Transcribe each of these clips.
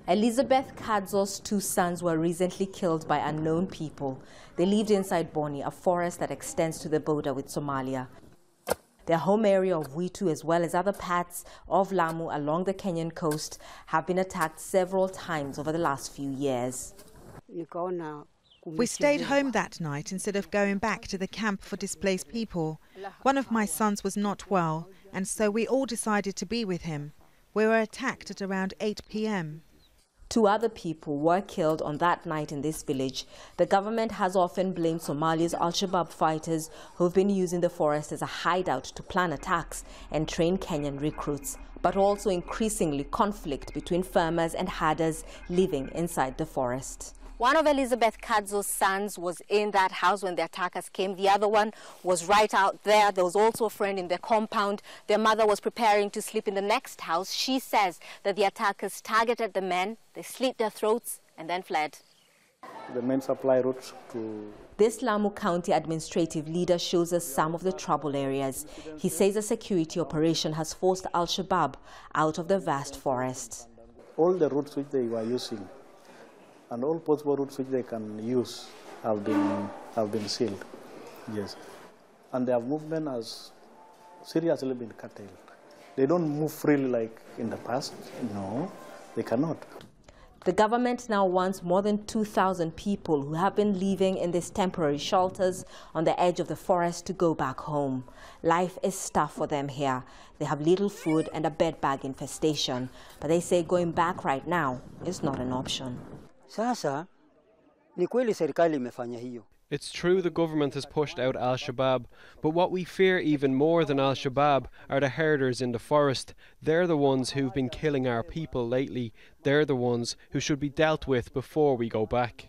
Elizabeth Kadzo's two sons were recently killed by unknown people. They lived inside Boni, a forest that extends to the border with Somalia. Their home area of Witu, as well as other parts of Lamu along the Kenyan coast, have been attacked several times over the last few years. We stayed home that night instead of going back to the camp for displaced people. One of my sons was not well, and so we all decided to be with him. We were attacked at around 8 p.m. Two other people were killed on that night in this village. The government has often blamed Somalia's al-Shabab fighters who've been using the forest as a hideout to plan attacks and train Kenyan recruits, but also increasingly conflict between farmers and herders living inside the forest. One of Elizabeth Kadzo's sons was in that house when the attackers came. The other one was right out there. There was also a friend in their compound. Their mother was preparing to sleep in the next house. She says that the attackers targeted the men, they slit their throats and then fled. The main supply route to... This Lamu County administrative leader shows us some of the trouble areas. He says a security operation has forced al-Shabab out of the vast forest. All the routes which they were using and all possible routes which they can use have been sealed. Yes. And their movement has seriously been curtailed. They don't move freely like in the past. No, they cannot. The government now wants more than 2,000 people who have been living in these temporary shelters on the edge of the forest to go back home. Life is tough for them here. They have little food and a bedbug infestation, but they say going back right now is not an option. It's true the government has pushed out al-Shabab, but what we fear even more than al-Shabab are the herders in the forest. They're the ones who've been killing our people lately. They're the ones who should be dealt with before we go back.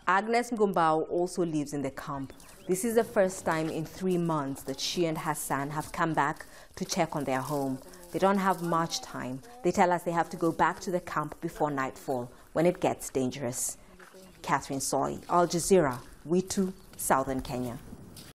Agnes Ngumbao also lives in the camp. This is the first time in 3 months that she and Hassan have come back to check on their home. They don't have much time. They tell us they have to go back to the camp before nightfall when it gets dangerous. Catherine Soy, Al Jazeera, Witu, Southern Kenya.